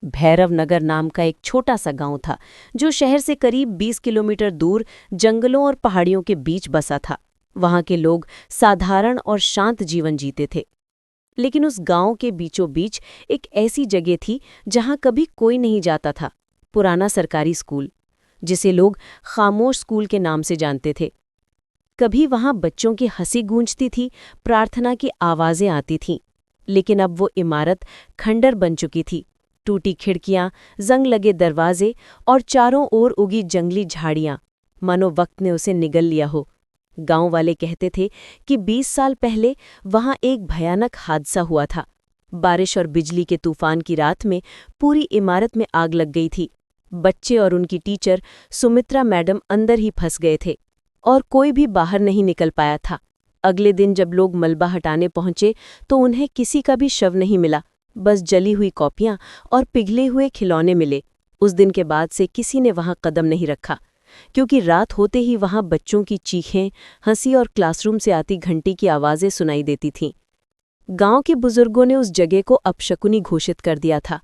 भैरव नगर नाम का एक छोटा सा गांव था जो शहर से करीब 20 किलोमीटर दूर जंगलों और पहाड़ियों के बीच बसा था। वहां के लोग साधारण और शांत जीवन जीते थे। लेकिन उस गांव के बीचों बीच एक ऐसी जगह थी जहां कभी कोई नहीं जाता था। पुराना सरकारी स्कूल, जिसे लोग खामोश स्कूल के नाम से जानते थे। कभी वहां बच्चों की हंसी गूंजती थी, प्रार्थना की आवाजें आती थीं। लेकिन अब वो इमारत खंडर बन चुकी थी। टूटी खिड़कियां, जंग लगे दरवाजे और चारों ओर उगी जंगली झाड़ियां, मानो वक्त ने उसे निगल लिया हो। गांव वाले कहते थे कि 20 साल पहले वहां एक भयानक हादसा हुआ था। बारिश और बिजली के तूफान की रात में पूरी इमारत में आग लग गई थी। बच्चे और उनकी टीचर सुमित्रा मैडम अंदर ही फंस गए थे और कोई भी बाहर नहीं निकल पाया था। अगले दिन जब लोग मलबा हटाने पहुंचे तो उन्हें किसी का भी शव नहीं मिला, बस जली हुई कॉपियां और पिघले हुए खिलौने मिले। उस दिन के बाद से किसी ने वहां कदम नहीं रखा, क्योंकि रात होते ही वहां बच्चों की चीखें, हंसी और क्लासरूम से आती घंटी की आवाजें सुनाई देती थीं। गांव के बुजुर्गों ने उस जगह को अपशकुनी घोषित कर दिया था।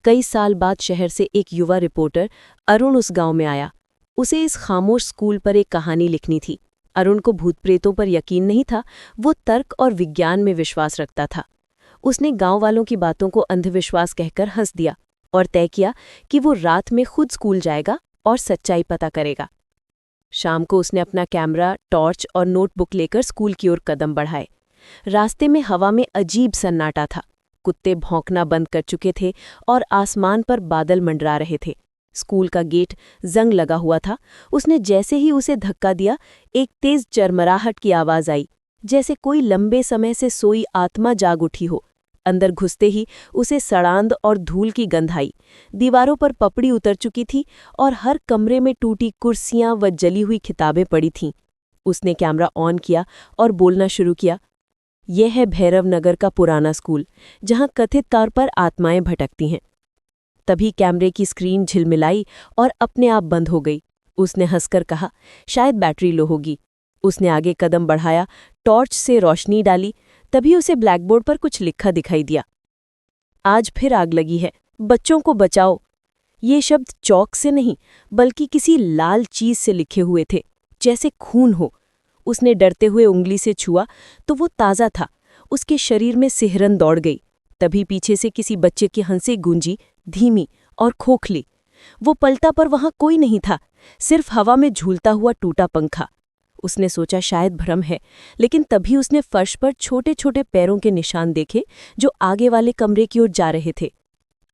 कई साल बाद शहर से एक युवा रिपोर्टर अरुण उस गांव में आया। उसे इस खामोश स्कूल पर एक कहानी लिखनी थी। अरुण को भूत प्रेतों पर यकीन नहीं था, वो तर्क और विज्ञान में विश्वास रखता था। उसने गांव वालों की बातों को अंधविश्वास कहकर हंस दिया और तय किया कि वो रात में खुद स्कूल जाएगा और सच्चाई पता करेगा। शाम को उसने अपना कैमरा, टॉर्च और नोटबुक लेकर स्कूल की ओर कदम बढ़ाए। रास्ते में हवा में अजीब सन्नाटा था। कुत्ते भौंकना बंद कर चुके थे और आसमान पर बादल मंडरा रहे थे। स्कूल का गेट जंग लगा हुआ था। उसने जैसे ही उसे धक्का दिया, एक तेज चरमराहट की आवाज आई, जैसे कोई लंबे समय से सोई आत्मा जाग उठी हो। अंदर घुसते ही उसे सड़ांध और धूल की गंध आई। दीवारों पर पपड़ी उतर चुकी थी और हर कमरे में टूटी कुर्सियां व जली हुई किताबें पड़ी थीं। उसने कैमरा ऑन किया और बोलना शुरू किया, यह है भैरव नगर का पुराना स्कूल, जहां कथित तौर पर आत्माएं भटकती हैं। तभी कैमरे की स्क्रीन झिलमिलाई और अपने आप बंद हो गई। उसने हंसकर कहा, शायद बैटरी लो होगी। उसने आगे कदम बढ़ाया, टॉर्च से रोशनी डाली। तभी उसे ब्लैकबोर्ड पर कुछ लिखा दिखाई दिया। आज फिर आग लगी है, बच्चों को बचाओ। ये शब्द चौक से नहीं, बल्कि किसी लाल चीज से लिखे हुए थे, जैसे खून हो। उसने डरते हुए उंगली से छुआ तो वो ताज़ा था। उसके शरीर में सिहरन दौड़ गई। तभी पीछे से किसी बच्चे की हंसी गूंजी, धीमी और खोखली। वो पलटा पर वहां कोई नहीं था, सिर्फ हवा में झूलता हुआ टूटा पंखा। उसने सोचा शायद भ्रम है, लेकिन तभी उसने फर्श पर छोटे छोटे पैरों के निशान देखे जो आगे वाले कमरे की ओर जा रहे थे।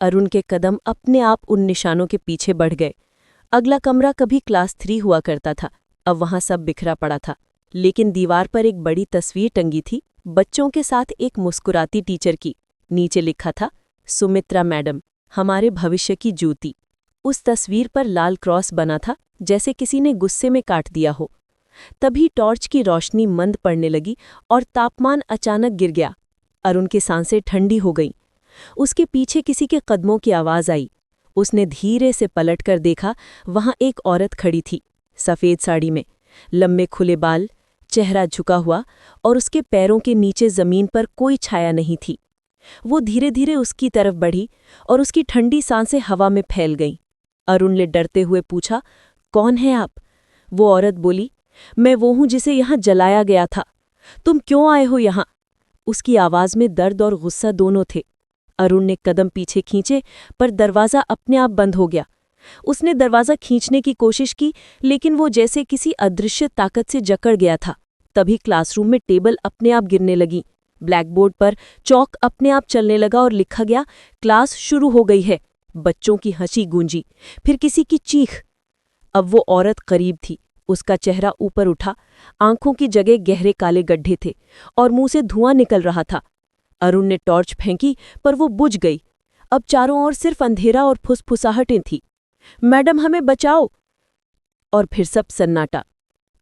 अरुण के कदम अपने आप उन निशानों के पीछे बढ़ गए। अगला कमरा कभी क्लास 3 हुआ करता था, अब वहां सब बिखरा पड़ा था। लेकिन दीवार पर एक बड़ी तस्वीर टंगी थी, बच्चों के साथ एक मुस्कुराती टीचर की। नीचे लिखा था, सुमित्रा मैडम, हमारे भविष्य की ज्योति। उस तस्वीर पर लाल क्रॉस बना था, जैसे किसी ने गुस्से में काट दिया हो। तभी टॉर्च की रोशनी मंद पड़ने लगी और तापमान अचानक गिर गया। अरुण की सांसें ठंडी हो गईं। उसके पीछे किसी के कदमों की आवाज आई। उसने धीरे से पलटकर देखा, वहां एक औरत खड़ी थी, सफेद साड़ी में, लंबे खुले बाल, चेहरा झुका हुआ और उसके पैरों के नीचे जमीन पर कोई छाया नहीं थी। वो धीरे धीरे उसकी तरफ बढ़ी और उसकी ठंडी सांसें हवा में फैल गईं। अरुण ने डरते हुए पूछा, कौन है आप? वो औरत बोली, मैं वो हूं जिसे यहां जलाया गया था। तुम क्यों आए हो यहां? उसकी आवाज में दर्द और गुस्सा दोनों थे। अरुण ने कदम पीछे खींचे, पर दरवाजा अपने आप बंद हो गया। उसने दरवाजा खींचने की कोशिश की, लेकिन वो जैसे किसी अदृश्य ताकत से जकड़ गया था। तभी क्लासरूम में टेबल अपने आप गिरने लगी। ब्लैकबोर्ड पर चौक अपने आप चलने लगा और लिखा गया, क्लास शुरू हो गई है। बच्चों की हंसी गूंजी, फिर किसी की चीख। अब वो औरत करीब थी। उसका चेहरा ऊपर उठा, आंखों की जगह गहरे काले गड्ढे थे और मुंह से धुआं निकल रहा था। अरुण ने टॉर्च फेंकी, पर वो बुझ गई। अब चारों ओर सिर्फ अंधेरा और फुसफुसाहटें थीं। मैडम, हमें बचाओ! और फिर सब सन्नाटा।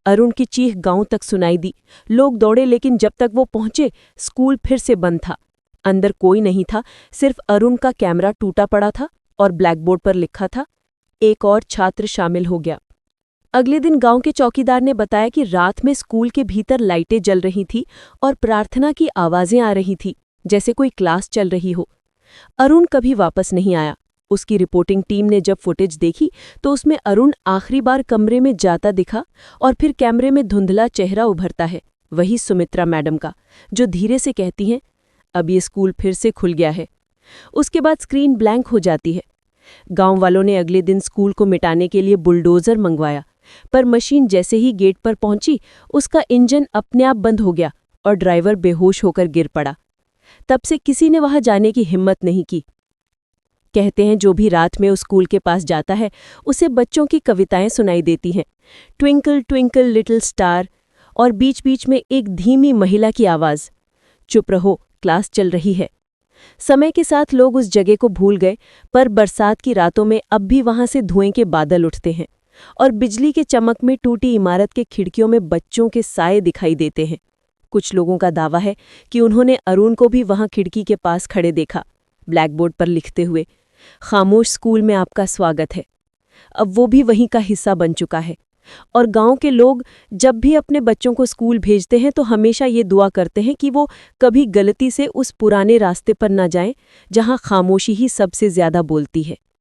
अरुण की चीख गांव तक सुनाई दी। लोग दौड़े, लेकिन जब तक वो पहुंचे, स्कूल फिर से बंद था। अंदर कोई नहीं था, सिर्फ अरुण का कैमरा टूटा पड़ा था और ब्लैकबोर्ड पर लिखा था, एक और छात्र शामिल हो गया। अगले दिन गांव के चौकीदार ने बताया कि रात में स्कूल के भीतर लाइटें जल रही थीं और प्रार्थना की आवाजें आ रही थीं, जैसे कोई क्लास चल रही हो। अरुण कभी वापस नहीं आया। उसकी रिपोर्टिंग टीम ने जब फुटेज देखी तो उसमें अरुण आखिरी बार कमरे में जाता दिखा और फिर कैमरे में धुंधला चेहरा उभरता है, वही सुमित्रा मैडम का, जो धीरे से कहती हैं, अब ये स्कूल फिर से खुल गया है। उसके बाद स्क्रीन ब्लैंक हो जाती है। गांव वालों ने अगले दिन स्कूल को मिटाने के लिए बुलडोजर मंगवाया, पर मशीन जैसे ही गेट पर पहुंची उसका इंजन अपने आप बंद हो गया और ड्राइवर बेहोश होकर गिर पड़ा। तब से किसी ने वहां जाने की हिम्मत नहीं की। कहते हैं जो भी रात में उस स्कूल के पास जाता है उसे बच्चों की कविताएं सुनाई देती हैं, ट्विंकल ट्विंकल लिटिल स्टार, और बीच बीच में एक धीमी महिला की आवाज़, चुप रहो, क्लास चल रही है। समय के साथ लोग उस जगह को भूल गए, पर बरसात की रातों में अब भी वहां से धुएं के बादल उठते हैं और बिजली के चमक में टूटी इमारत के खिड़कियों में बच्चों के साए दिखाई देते हैं। कुछ लोगों का दावा है कि उन्होंने अरुण को भी वहां खिड़की के पास खड़े देखा, ब्लैकबोर्ड पर लिखते हुए, खामोश स्कूल में आपका स्वागत है। अब वो भी वहीं का हिस्सा बन चुका है और गांव के लोग जब भी अपने बच्चों को स्कूल भेजते हैं तो हमेशा ये दुआ करते हैं कि वो कभी गलती से उस पुराने रास्ते पर न जाएं जहां खामोशी ही सबसे ज्यादा बोलती है।